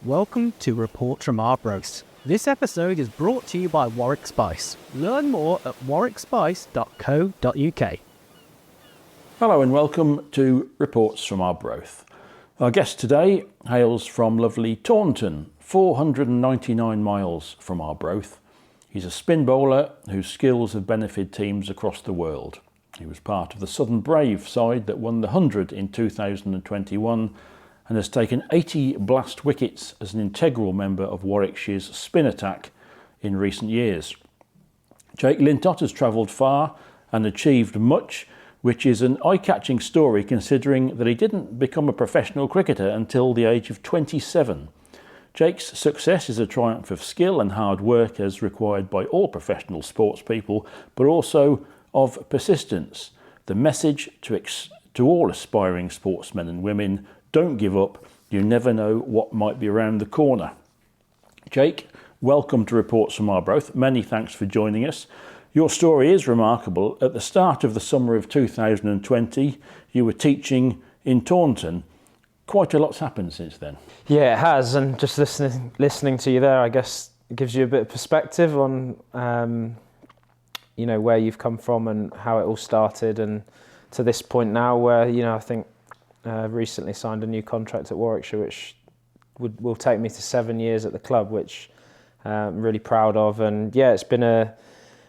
Welcome to Report from Arbroath. This episode is brought to you by Warwick Spice. Learn more at warwickspice.co.uk. Hello and welcome to Reports from Arbroath. Our guest today hails from lovely Taunton, 499 miles from Arbroath. He's a spin bowler whose skills have benefited teams across the world. He was part of the Southern Brave side that won the 100 in 2021 and has taken 80 blast wickets as an integral member of Warwickshire's spin attack in recent years. Jake Lintott has travelled far and achieved much, which is an eye-catching story considering that he didn't become a professional cricketer until the age of 27. Jake's success is a triumph of skill and hard work as required by all professional sports people, but also of persistence. The message to all aspiring sportsmen and women: don't give up, you never know what might be around the corner. Jake, welcome to Reports from Arbroath. Many thanks for joining us. Your story is remarkable. At the start of the summer of 2020, you were teaching in Taunton. Quite a lot's happened since then. Yeah, it has, and just listening to you there, I guess it gives you a bit of perspective on where you've come from and how it all started, and to this point now where I think recently signed a new contract at Warwickshire, which will take me to 7 years at the club, which I'm really proud of. And yeah, it's been a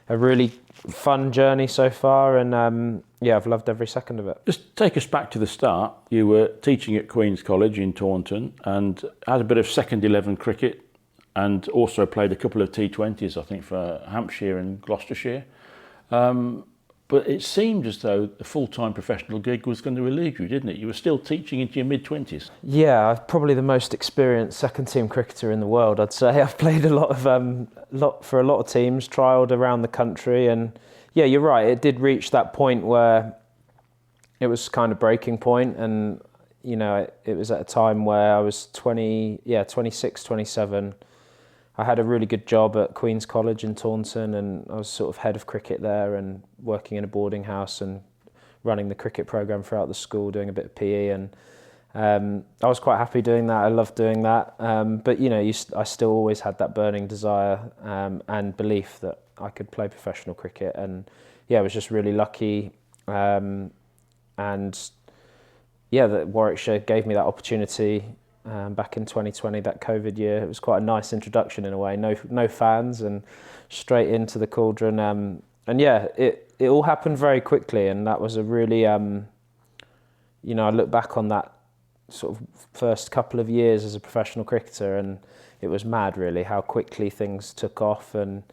really fun journey so far, and I've loved every second of it. Just take us back to the start. You were teaching at Queen's College in Taunton and had a bit of second 11 cricket and also played a couple of T20s, I think, for Hampshire and Gloucestershire. But it seemed as though the full-time professional gig was going to elude you, didn't it? You were still teaching into your mid-20s. Yeah, I'm probably the most experienced second-team cricketer in the world, I'd say. I've played a lot for a lot of teams, trialled around the country, and yeah, you're right. It did reach that point where it was kind of breaking point, and it was at a time where I was 26, 27. I had a really good job at Queen's College in Taunton, and I was sort of head of cricket there and working in a boarding house and running the cricket programme throughout the school, doing a bit of PE, and I was quite happy doing that. I loved doing that, but I still always had that burning desire and belief that I could play professional cricket, and I was just really lucky, that Warwickshire gave me that opportunity. Back in 2020, that COVID year, it was quite a nice introduction in a way. No fans, and straight into the cauldron. It all happened very quickly, and that was a really, I look back on that sort of first couple of years as a professional cricketer, and it was mad, really, how quickly things took off, and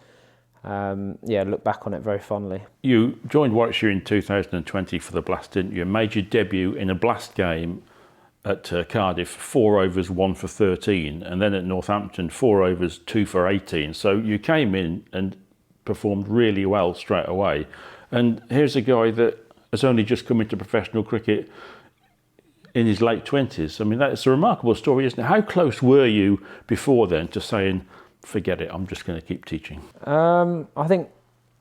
look back on it very fondly. You joined Warwickshire in 2020 for the Blast, didn't you? Made your debut in a Blast game at Cardiff, 4 overs, 1 for 13, and then at Northampton, 4 overs, 2 for 18. So you came in and performed really well straight away. And here's a guy that has only just come into professional cricket in his late 20s. I mean, that's a remarkable story, isn't it? How close were you before then to saying, forget it, I'm just going to keep teaching? I think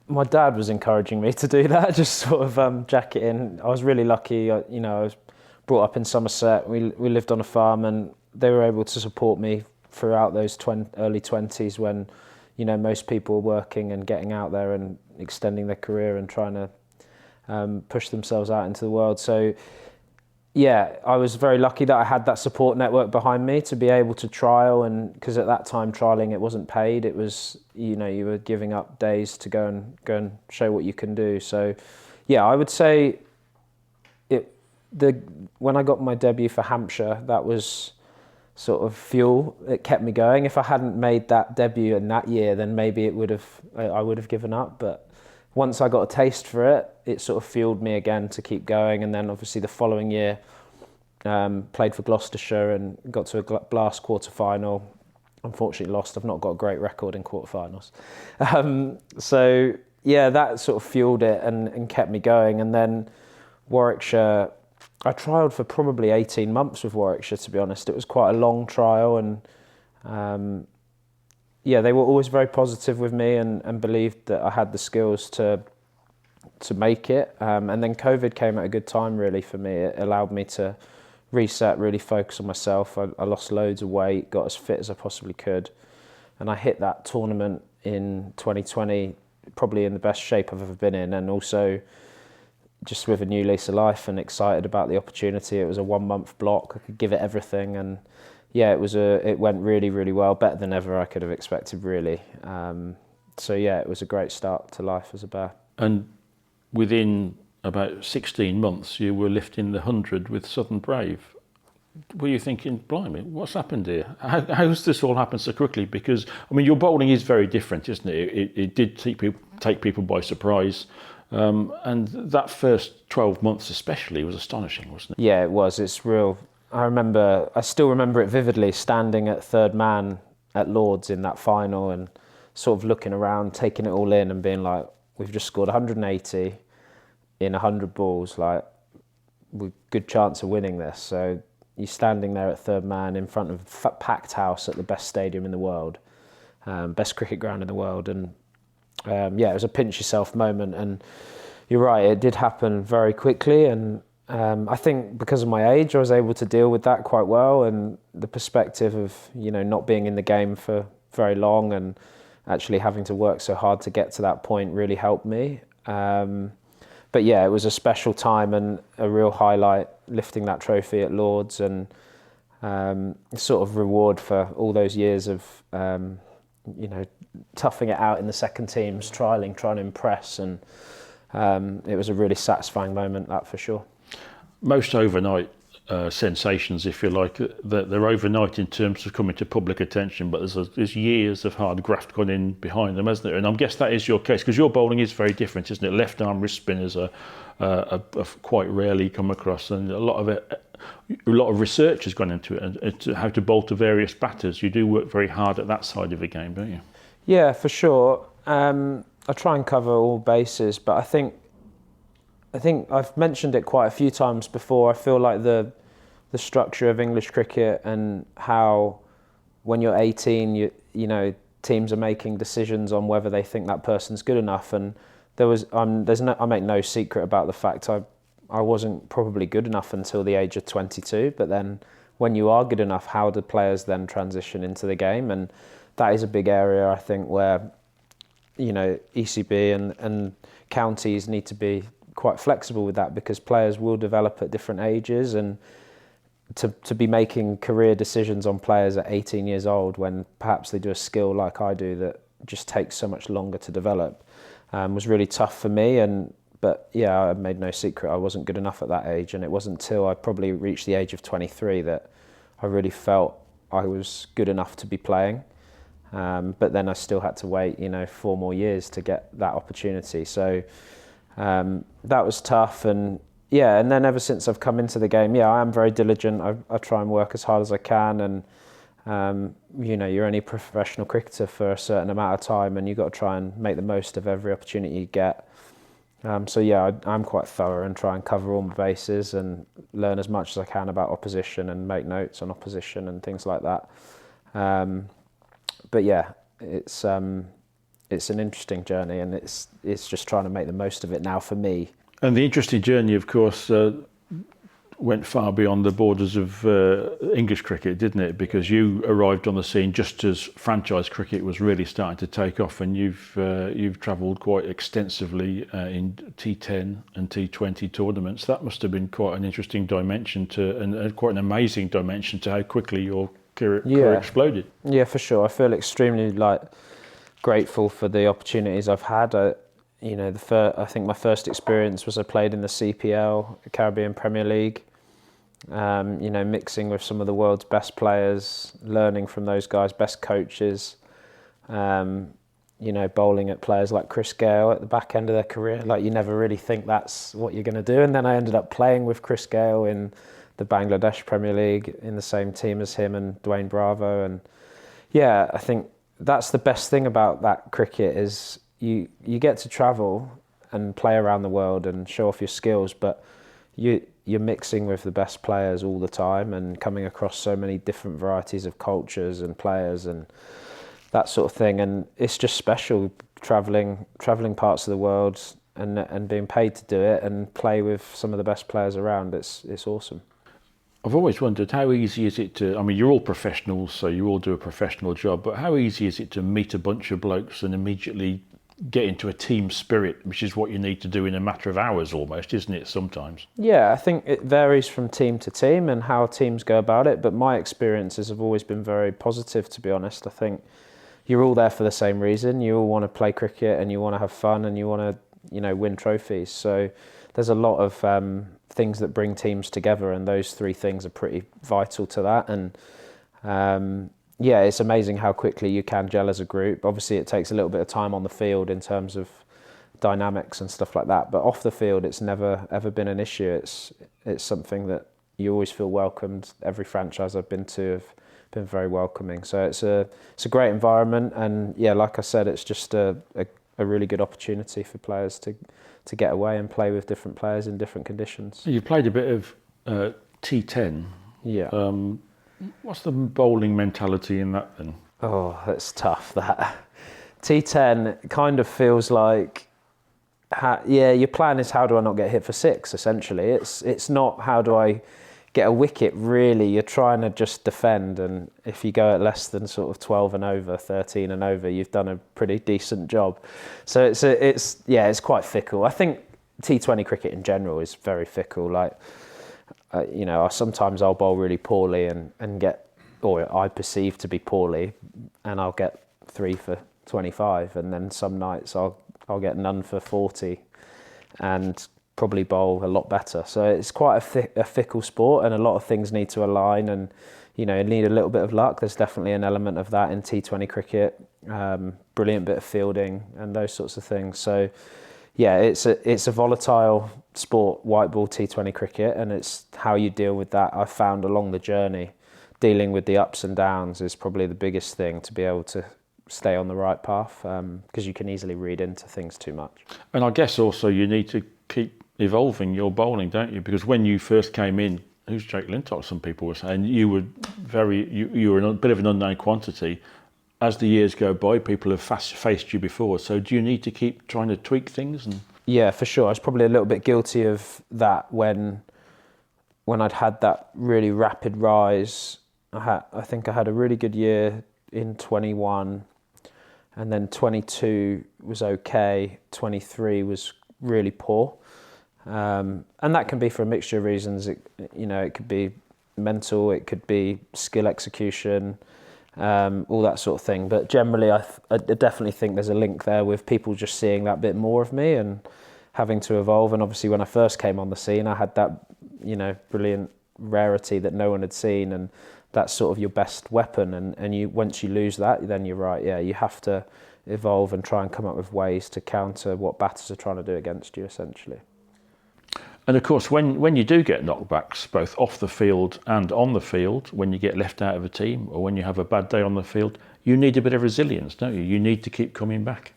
my dad was encouraging me to do that, just sort of jack it in. I was really lucky, I was brought up in Somerset. We lived on a farm, and they were able to support me throughout those early 20s when most people were working and getting out there and extending their career and trying to push themselves out into the world. So I was very lucky that I had that support network behind me to be able to trial, and because at that time trialing, it wasn't paid. It was you were giving up days to go and show what you can do. So I would say when I got my debut for Hampshire, that was sort of fuel. It kept me going. If I hadn't made that debut in that year, then maybe I would have given up. But once I got a taste for it, it sort of fueled me again to keep going. And then obviously the following year, played for Gloucestershire and got to a Blast quarter-final. Unfortunately lost. I've not got a great record in quarter-finals. That sort of fueled it and kept me going. And then Warwickshire, I trialled for probably 18 months with Warwickshire, to be honest. It was quite a long trial, and they were always very positive with me and believed that I had the skills to make it. And then COVID came at a good time, really, for me. It allowed me to reset, really focus on myself. I lost loads of weight, got as fit as I possibly could, and I hit that tournament in 2020 probably in the best shape I've ever been in, and also just with a new lease of life and excited about the opportunity. It was a 1 month block. I could give it everything, and yeah, it went really, really well, better than ever I could have expected, really. So yeah, it was a great start to life as a bear. And within about 16 months, you were lifting the 100 with Southern Brave. Were you thinking, blimey, what's happened here? How's this all happened so quickly? Because, I mean, your bowling is very different, isn't it? It did take people by surprise. And that first 12 months especially was astonishing, wasn't it? Yeah, it was. It's real. I still remember it vividly, standing at third man at Lord's in that final and sort of looking around, taking it all in and being like, we've just scored 180 in 100 balls, like, with good chance of winning this. So you're standing there at third man in front of a packed house at the best stadium in the world, best cricket ground in the world. And yeah, it was a pinch yourself moment. And you're right, it did happen very quickly. And I think because of my age, I was able to deal with that quite well. And the perspective of, not being in the game for very long and actually having to work so hard to get to that point really helped me. But yeah, it was a special time and a real highlight, lifting that trophy at Lord's, and sort of reward for all those years of, toughing it out in the second teams, trying to impress. And it was a really satisfying moment, that for sure. Most overnight sensations, if you like, they're overnight in terms of coming to public attention, but there's years of hard graft gone in behind them, hasn't there? And I guess that is your case, because your bowling is very different, isn't it? Left arm wrist spinners are quite rarely come across, and a lot of research has gone into it, and how to bowl to various batters. You do work very hard at that side of the game, don't you? Yeah, for sure. I try and cover all bases, but I think I've mentioned it quite a few times before. I feel like the structure of English cricket and how when you're 18, teams are making decisions on whether they think that person's good enough. And I make no secret about the fact I wasn't probably good enough until the age of 22. But then when you are good enough, how do players then transition into the game? And that is a big area, I think, where ECB and counties need to be quite flexible with that, because players will develop at different ages, and to be making career decisions on players at 18 years old when perhaps they do a skill like I do that just takes so much longer to develop was really tough for me. But yeah, I made no secret I wasn't good enough at that age, and it wasn't until I probably reached the age of 23 that I really felt I was good enough to be playing. But then I still had to wait 4 more years to get that opportunity. So that was tough, and then ever since I've come into the game, I am very diligent. I try and work as hard as I can, and you're only a professional cricketer for a certain amount of time, and you've got to try and make the most of every opportunity you get. I'm quite thorough and try and cover all my bases and learn as much as I can about opposition and make notes on opposition and things like that. But yeah, it's an interesting journey, and it's just trying to make the most of it now for me. And the interesting journey, of course, went far beyond the borders of English cricket, didn't it? Because you arrived on the scene just as franchise cricket was really starting to take off, and you've travelled quite extensively in T10 and T20 tournaments. That must have been quite an interesting dimension and quite an amazing dimension to how quickly your career exploded. Yeah, for sure. I feel extremely grateful for the opportunities I've had. I think my first experience was I played in the CPL, Caribbean Premier League. Mixing with some of the world's best players, learning from those guys, best coaches. Bowling at players like Chris Gale at the back end of their career. You never really think that's what you're going to do. And then I ended up playing with Chris Gale in the Bangladesh Premier League in the same team as him and Dwayne Bravo. And I think that's the best thing about that cricket is you get to travel and play around the world and show off your skills, but you're mixing with the best players all the time and coming across so many different varieties of cultures and players and that sort of thing. And it's just special traveling parts of the world and being paid to do it and play with some of the best players around. It's awesome. I've always wondered how easy is it to, I mean, you're all professionals, so you all do a professional job, but how easy is it to meet a bunch of blokes and immediately get into a team spirit, which is what you need to do in a matter of hours almost, isn't it, sometimes? Yeah, I think it varies from team to team and how teams go about it, but my experiences have always been very positive, to be honest. I think you're all there for the same reason. You all want to play cricket and you want to have fun and you want to, win trophies. So there's a lot of things that bring teams together, and those three things are pretty vital to that. And yeah, it's amazing how quickly you can gel as a group. Obviously, it takes a little bit of time on the field in terms of dynamics and stuff like that. But off the field, it's never ever been an issue. It's something that you always feel welcomed. Every franchise I've been to have been very welcoming. So it's a great environment, and yeah, like I said, it's just a really good opportunity for players to get away and play with different players in different conditions. You played a bit of T10. Yeah. What's the bowling mentality in that then? Oh, that's tough, that. T10 kind of feels like, your plan is how do I not get hit for six, essentially. It's not how do I get a wicket, really. You're trying to just defend, and if you go at less than sort of 12 and over, 13 and over, you've done a pretty decent job. So it's quite fickle. I think T20 cricket in general is very fickle. Like, sometimes I'll bowl really poorly and get, or I perceive to be poorly, and I'll get 3 for 25, and then some nights I'll get none for 40 and probably bowl a lot better. So it's quite a fickle sport, and a lot of things need to align, and you need a little bit of luck. There's definitely an element of that in T20 cricket, brilliant bit of fielding and those sorts of things. So yeah, it's a volatile sport, white ball T20 cricket, and it's how you deal with that. I've found along the journey, dealing with the ups and downs is probably the biggest thing to be able to stay on the right path, because you can easily read into things too much. And I guess also you need to keep evolving your bowling, don't you? Because when you first came in, who's Jake Lintott, some people were saying, you were a bit of an unknown quantity. As the years go by, people have faced you before. So do you need to keep trying to tweak things? Yeah, for sure. I was probably a little bit guilty of that when I'd had that really rapid rise. I think I had a really good year in 21, and then 22 was okay. 23 was really poor, and that can be for a mixture of reasons. It could be mental, it could be skill execution. All that sort of thing, but generally I definitely think there's a link there with people just seeing that bit more of me and having to evolve. And obviously when I first came on the scene, I had that brilliant rarity that no one had seen, and that's sort of your best weapon. And you, once you lose that, then you're right, you have to evolve and try and come up with ways to counter what batters are trying to do against you, essentially. And of course, when you do get knockbacks, both off the field and on the field, when you get left out of a team or when you have a bad day on the field, you need a bit of resilience, don't you? You need to keep coming back.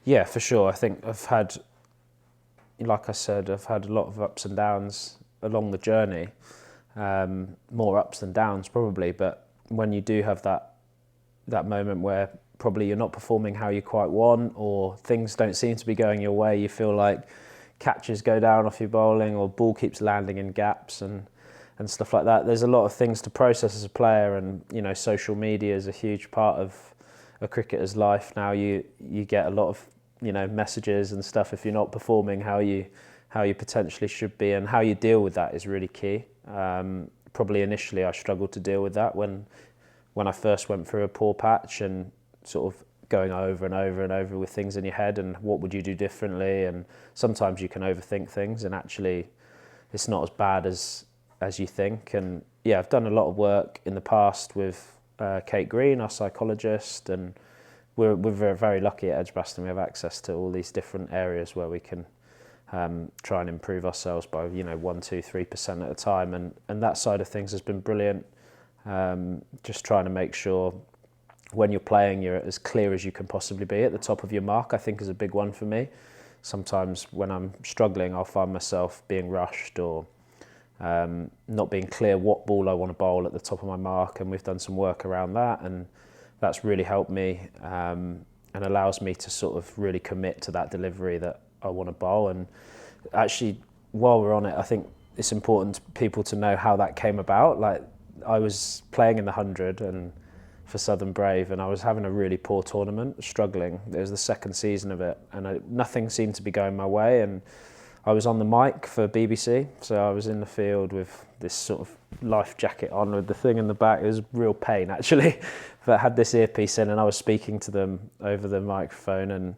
Yeah, for sure. I think I've had, like I said, I've had a lot of ups and downs along the journey, more ups than downs probably, but when you do have that moment where probably you're not performing how you quite want, or things don't seem to be going your way, you feel like catches go down off your bowling, or ball keeps landing in gaps and stuff like that. There's a lot of things to process as a player, and social media is a huge part of a cricketer's life now. You get a lot of messages and stuff if you're not performing how you potentially should be, and how you deal with that is really key. Probably initially I struggled to deal with that when I first went through a poor patch, and sort of going over and over and over with things in your head and what would you do differently, and sometimes you can overthink things and actually it's not as bad as you think. And yeah, I've done a lot of work in the past with Kate Green, our psychologist, and we're very lucky at Edgbaston. We have access to all these different areas where we can try and improve ourselves by 1, 2, 3% at a time, and that side of things has been brilliant. Just trying to make sure when you're playing, you're as clear as you can possibly be at the top of your mark, I think is a big one for me. Sometimes when I'm struggling, I'll find myself being rushed or not being clear what ball I want to bowl at the top of my mark, and we've done some work around that, and that's really helped me and allows me to sort of really commit to that delivery that I want to bowl. And actually, while we're on it, I think it's important to people to know how that came about. Like, I was playing in the 100 and for Southern Brave, and I was having a really poor tournament, struggling. It was the second season of it, and nothing seemed to be going my way. And I was on the mic for BBC, so I was in the field with this sort of life jacket on with the thing in the back. It was real pain, actually. But I had this earpiece in, and I was speaking to them over the microphone, and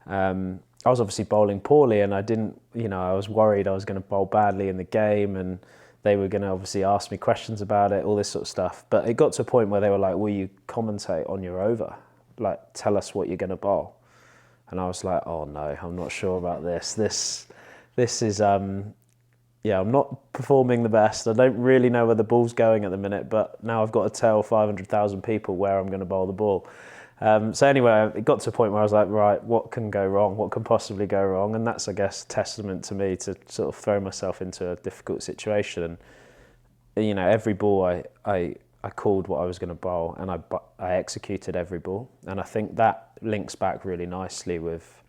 I was obviously bowling poorly, and I didn't, I was worried I was going to bowl badly in the game, and they were going to obviously ask me questions about it, all this sort of stuff. But it got to a point where they were like, will you commentate on your over? Like, tell us what you're going to bowl. And I was like, oh no, I'm not sure about this. This is, I'm not performing the best. I don't really know where the ball's going at the minute, but now I've got to tell 500,000 people where I'm going to bowl the ball. So anyway, it got to a point where I was like, right, what can go wrong? What can possibly go wrong? And that's, I guess, testament to me to sort of throw myself into a difficult situation. And, every ball I called what I was going to bowl, and I executed every ball. And I think that links back really nicely with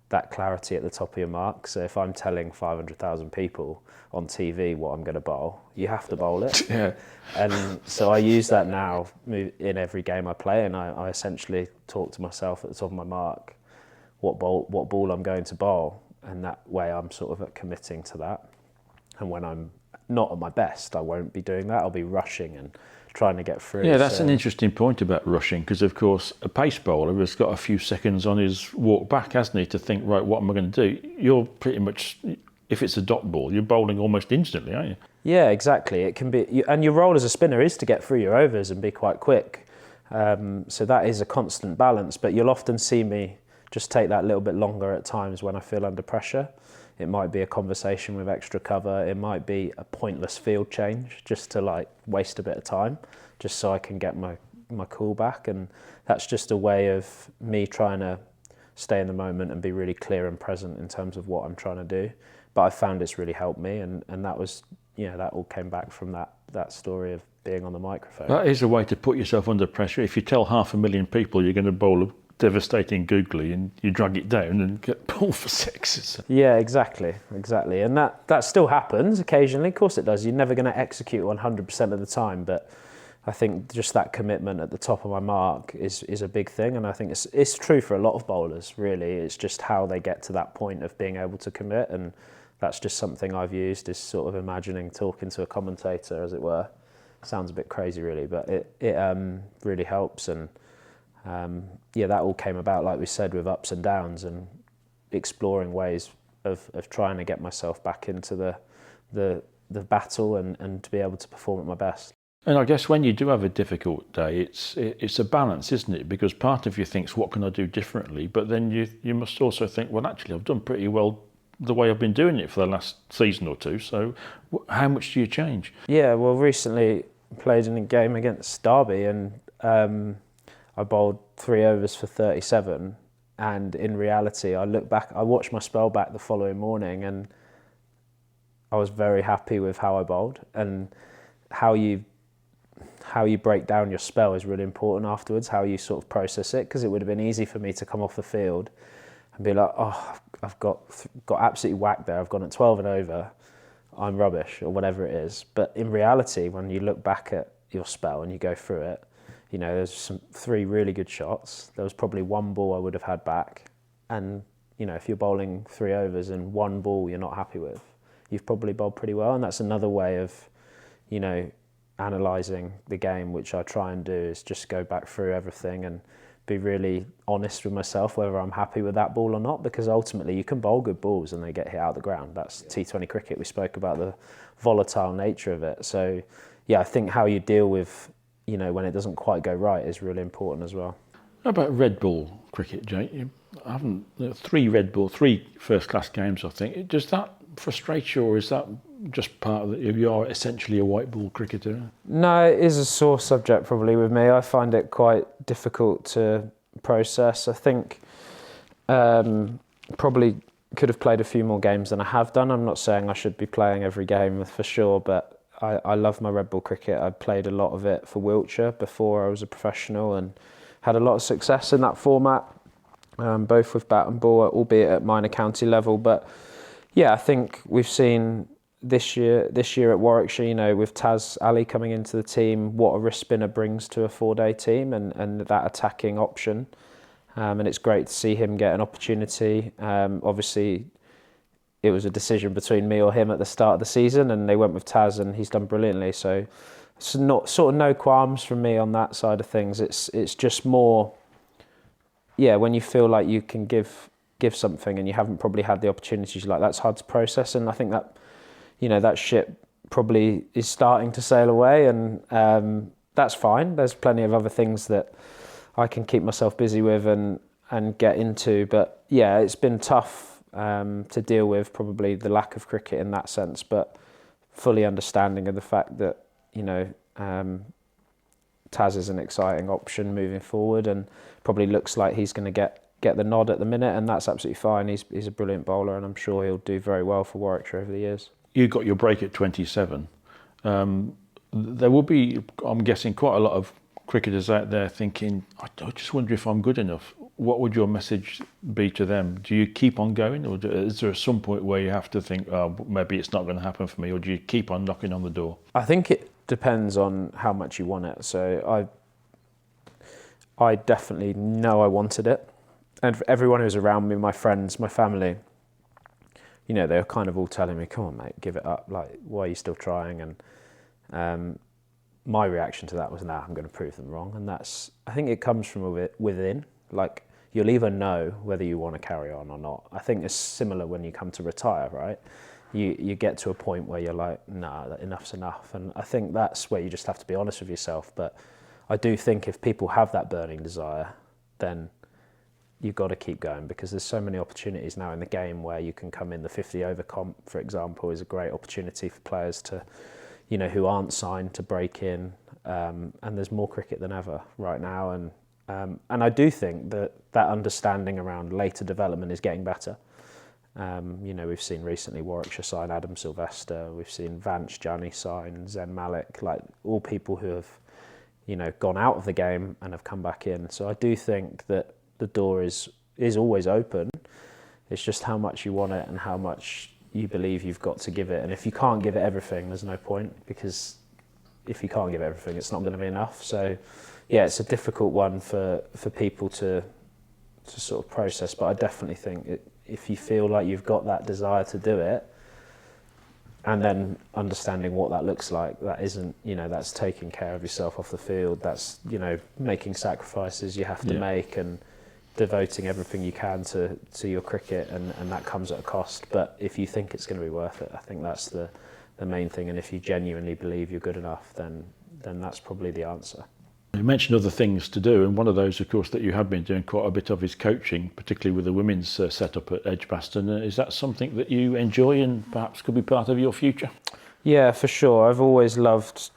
that clarity at the top of your mark. So if I'm telling 500,000 people on TV what I'm going to bowl, you have to bowl it. Yeah. And so I use that now in every game I play, and I essentially talk to myself at the top of my mark what ball I'm going to bowl, and that way I'm sort of committing to that. And when I'm not at my best, I won't be doing that. I'll be rushing and trying to get through. Yeah, that's an interesting point about rushing, because of course a pace bowler has got a few seconds on his walk back, hasn't he, to think, right, what am I going to do? You're pretty much, if it's a dot ball, you're bowling almost instantly, aren't you? Yeah, exactly. It can be, and your role as a spinner is to get through your overs and be quite quick. So that is a constant balance, but you'll often see me just take that little bit longer at times when I feel under pressure. It might be a conversation with extra cover. It might be a pointless field change just to waste a bit of time, just so I can get my cool back. And that's just a way of me trying to stay in the moment and be really clear and present in terms of what I'm trying to do. But I found it's really helped me, and that was, that all came back from that story of being on the microphone. That is a way to put yourself under pressure. If you tell 500,000 people you're going to bowl a devastating googly and you drag it down and get pulled for sixes. Yeah, exactly. And that still happens occasionally. Of course it does. You're never going to execute 100% of the time, but I think just that commitment at the top of my mark is a big thing, and I think it's true for a lot of bowlers, really. It's just how they get to that point of being able to commit, and that's just something I've used, is sort of imagining talking to a commentator, as it were. Sounds a bit crazy, really, but it really helps. And that all came about, like we said, with ups and downs and exploring ways of trying to get myself back into the battle and to be able to perform at my best. And I guess when you do have a difficult day, it's a balance, isn't it? Because part of you thinks, what can I do differently? But then you must also think, well, actually, I've done pretty well the way I've been doing it for the last season or two. So how much do you change? Yeah, well, recently played in a game against Derby, and I bowled 3 overs for 37. And in reality, I look back, I watched my spell back the following morning, and I was very happy with how I bowled. And how you break down your spell is really important afterwards, how you sort of process it, because it would have been easy for me to come off the field and be like, oh, I've got absolutely whacked there, I've gone at 12 and over, I'm rubbish, or whatever it is. But in reality, when you look back at your spell and you go through it, there's 3 really good shots. There was probably 1 ball I would have had back. And, if you're bowling 3 overs and 1 ball you're not happy with, you've probably bowled pretty well. And that's another way of, analysing the game, which I try and do, is just go back through everything and be really honest with myself whether I'm happy with that ball or not, because ultimately you can bowl good balls and they get hit out of the ground. That's T20 cricket. We spoke about the volatile nature of it. So yeah, I think how you deal with, when it doesn't quite go right is really important as well. How about red ball cricket, Jake? I haven't 3 first-class games, I think. Does that frustrate you, or is that just part of it? You are essentially a white ball cricketer. No, it is a sore subject probably with me. I find it quite difficult to process. I think probably could have played a few more games than I have done. I'm not saying I should be playing every game for sure, but I love my red ball cricket. I played a lot of it for Wiltshire before I was a professional and had a lot of success in that format, both with bat and ball, albeit at minor county level. But yeah, I think we've seen this year at Warwickshire, you know, with Taz Ali coming into the team, what a wrist spinner brings to a 4-day team, and that attacking option. And it's great to see him get an opportunity. Obviously, it was a decision between me or him at the start of the season, and they went with Taz, and he's done brilliantly. So it's not sort of no qualms from me on that side of things. It's just more, yeah, when you feel like you can give something and you haven't probably had the opportunities, like that's hard to process. And I think that, you know, that ship probably is starting to sail away, and that's fine. There's plenty of other things that I can keep myself busy with and get into. But yeah, it's been tough to deal with, probably the lack of cricket in that sense, but fully understanding of the fact that, you know, Taz is an exciting option moving forward, and probably looks like he's going to get the nod at the minute, and that's absolutely fine. He's a brilliant bowler, and I'm sure he'll do very well for Warwickshire over the years. You got your break at 27. There will be, I'm guessing, quite a lot of cricketers out there thinking, I just wonder if I'm good enough. What would your message be to them? Do you keep on going, or is there some point where you have to think, oh, maybe it's not going to happen for me, or do you keep on knocking on the door? I think it depends on how much you want it. So I definitely know I wanted it. And for everyone who was around me, my friends, my family, you know, they were kind of all telling me, come on, mate, give it up. Like, why are you still trying? And my reaction to that was, nah, I'm going to prove them wrong. And that's, I think it comes from within. Like, you'll either know whether you want to carry on or not. I think it's similar when you come to retire, right? You get to a point where you're like, nah, enough's enough. And I think that's where you just have to be honest with yourself. But I do think if people have that burning desire, then you've got to keep going, because there's so many opportunities now in the game where you can come in. The 50 over comp, for example, is a great opportunity for players to, you know, who aren't signed, to break in. And there's more cricket than ever right now. And I do think that understanding around later development is getting better. You know, we've seen recently Warwickshire sign Adam Sylvester, we've seen Vanch Jani sign Zen Malik, like all people who have, you know, gone out of the game and have come back in. So I do think that the door is always open. It's just how much you want it and how much you believe you've got to give it. And if you can't give it everything, there's no point, because if you can't give everything, it's not going to be enough. So yeah, it's a difficult one for people to sort of process, but I definitely think if you feel like you've got that desire to do it, and then understanding what that looks like, that isn't, you know, that's taking care of yourself off the field, that's, you know, making sacrifices you have to make, and devoting everything you can to your cricket, and that comes at a cost. But if you think it's going to be worth it, I think that's the main thing. And if you genuinely believe you're good enough, then that's probably the answer. You mentioned other things to do, and one of those, of course, that you have been doing quite a bit of is coaching, particularly with the women's setup at Edgbaston. Is that something that you enjoy and perhaps could be part of your future? Yeah, for sure. I've always loved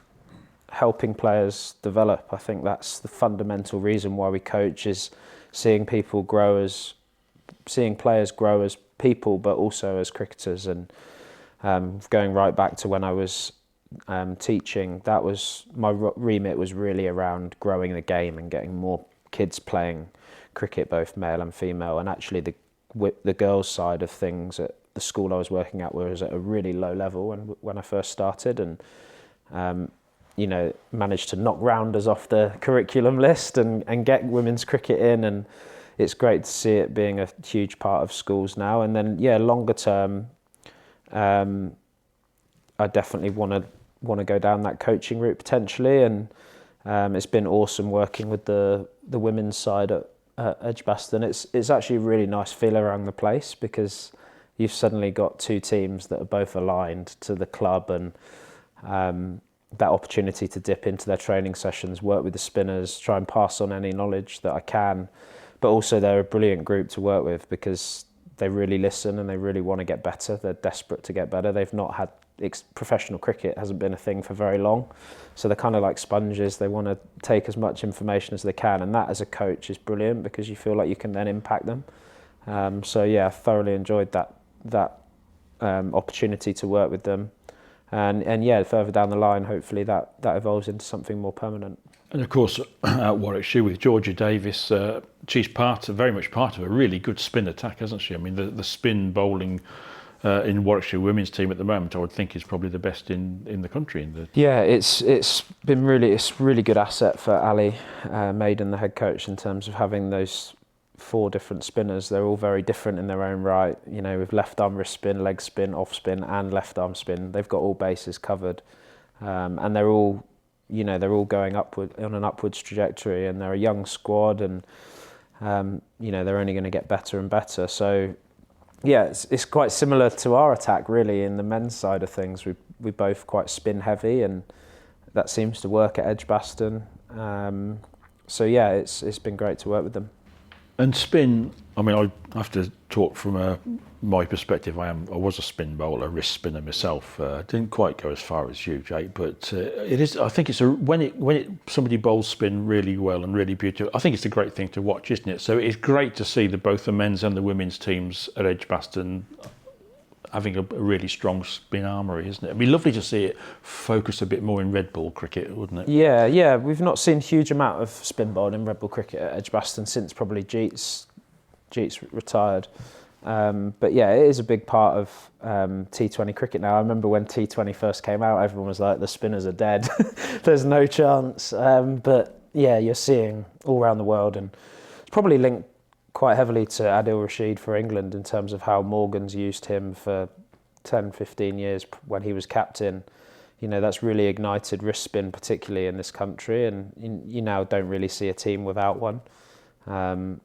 helping players develop. I think that's the fundamental reason why we coach, is seeing players grow as people, but also as cricketers. And going right back to when I was teaching, that was my remit, was really around growing the game and getting more kids playing cricket, both male and female. And actually the girls' side of things at the school I was working at was at a really low level when I first started, and you know, managed to knock rounders off the curriculum list and get women's cricket in. And it's great to see it being a huge part of schools now. And then longer term, I definitely want to go down that coaching route potentially. And it's been awesome working with the women's side at Edgbaston. It's actually a really nice feel around the place, because you've suddenly got two teams that are both aligned to the club, and that opportunity to dip into their training sessions, work with the spinners, try and pass on any knowledge that I can. But also they're a brilliant group to work with, because they really listen and they really want to get better. They're desperate to get better. They've not had professional cricket, hasn't been a thing for very long. So they're kind of like sponges. They want to take as much information as they can. And that as a coach is brilliant, because you feel like you can then impact them. So yeah, I thoroughly enjoyed that opportunity to work with them. And yeah, further down the line, hopefully that evolves into something more permanent. And of course, at Warwickshire with Georgia Davis, she's very much part of a really good spin attack, hasn't she? I mean, the spin bowling in Warwickshire women's team at the moment, I would think is probably the best in the country. Yeah, it's really good asset for Ali Maiden, the head coach, in terms of having those 4 different spinners. They're all very different in their own right. You know, with left arm wrist spin, leg spin, off spin, and left arm spin, they've got all bases covered, and they're all going upward on an upwards trajectory. And they're a young squad, and they're only going to get better and better. So yeah, it's quite similar to our attack really in the men's side of things. We both quite spin heavy, and that seems to work at Edgbaston. So yeah, it's been great to work with them. And spin, I mean, I have to talk from my perspective. I was a spin bowler, wrist spinner myself. Didn't quite go as far as you, Jake, but it is. I think it's when somebody bowls spin really well and really beautiful. I think it's a great thing to watch, isn't it? So it's great to see both the men's and the women's teams at Edgbaston having a really strong spin armoury, isn't it? It'd be lovely to see it focus a bit more in red ball cricket, wouldn't it? Yeah. We've not seen a huge amount of spin bowling in red ball cricket at Edgbaston since probably Jeets retired. But yeah, it is a big part of T20 cricket now. I remember when T20 first came out, everyone was like, the spinners are dead. There's no chance. But yeah, you're seeing all around the world, and it's probably linked quite heavily to Adil Rashid for England in terms of how Morgan's used him for 10, 15 years when he was captain. You know, that's really ignited wrist spin, particularly in this country, and you now don't really see a team without one. And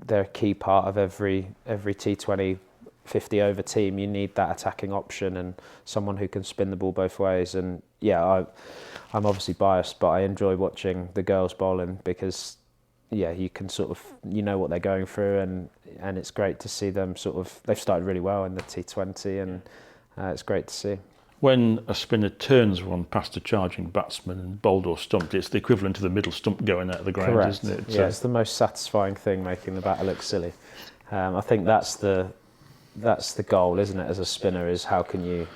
they're a key part of every T20 50 over team. You need that attacking option and someone who can spin the ball both ways. And yeah, I'm obviously biased, but I enjoy watching the girls bowling because yeah, you can sort of, you know what they're going through, and it's great to see them they've started really well in the T20, and it's great to see. When a spinner turns one past a charging batsman and bowled or stumped, it's the equivalent of the middle stump going out of the ground, Correct. Isn't it? Yeah, it's the most satisfying thing, making the batter look silly. I think that's the goal, isn't it, as a spinner, is how can you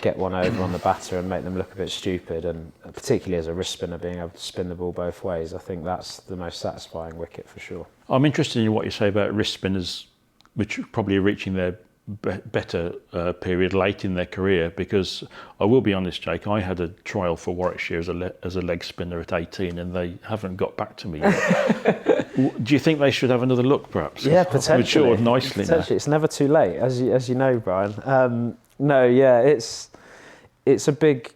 get one over on the batter and make them look a bit stupid, and particularly as a wrist spinner, being able to spin the ball both ways. I think that's the most satisfying wicket for sure. I'm interested in what you say about wrist spinners, which probably are reaching their better period late in their career, because I will be honest, Jake, I had a trial for Warwickshire as a leg spinner at 18, and they haven't got back to me yet. Do you think they should have another look, perhaps? Yeah, potentially. Matured nicely now. It's never too late, as you know, Brian. No, yeah, it's a big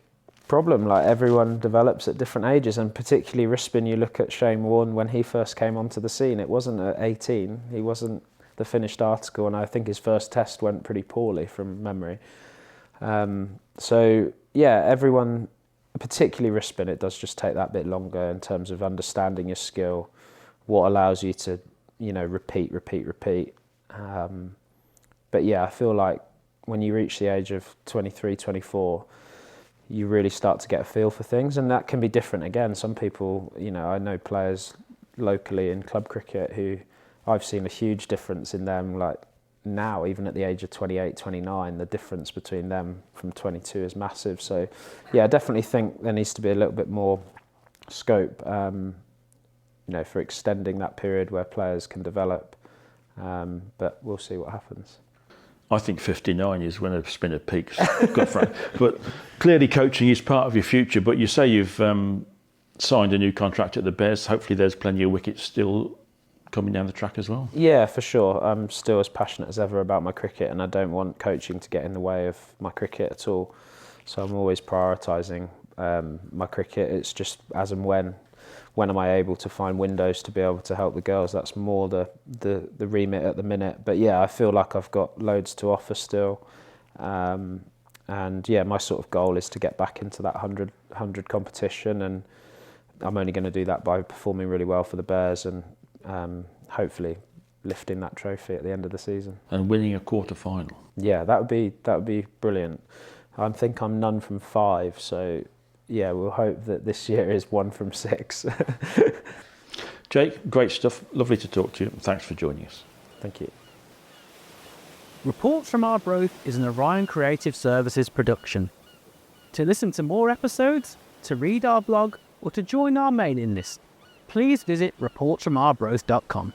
problem. Like, everyone develops at different ages, and particularly wrist spin. You look at Shane Warne when he first came onto the scene. It wasn't at 18. He wasn't the finished article, and I think his first test went pretty poorly from memory. So yeah, everyone, particularly wrist spin, it does just take that bit longer in terms of understanding your skill, what allows you to, repeat. But yeah, I feel like when you reach the age of 23, 24, you really start to get a feel for things, and that can be different again. Some people, I know players locally in club cricket who I've seen a huge difference in them, like now, even at the age of 28, 29, the difference between them from 22 is massive. So yeah, I definitely think there needs to be a little bit more scope, for extending that period where players can develop. But we'll see what happens. I think 59 is when a spinner peaks, but clearly coaching is part of your future. But you say you've signed a new contract at the Bears. Hopefully there's plenty of wickets still coming down the track as well. Yeah, for sure. I'm still as passionate as ever about my cricket, and I don't want coaching to get in the way of my cricket at all. So I'm always prioritising my cricket. It's just as and when am I able to find windows to be able to help the girls. That's more the remit at the minute. But yeah, I feel like I've got loads to offer still. And yeah, my sort of goal is to get back into that 100 competition, and I'm only going to do that by performing really well for the Bears and hopefully lifting that trophy at the end of the season and winning a quarter final. Yeah, that would be brilliant. I think I'm none from 5, so yeah, we'll hope that this year is 1 from 6. Jake, great stuff. Lovely to talk to you. Thanks for joining us. Thank you. Reports from Arbroath is an Orion Creative Services production. To listen to more episodes, to read our blog, or to join our mailing list, please visit reportsfromarbroath.com.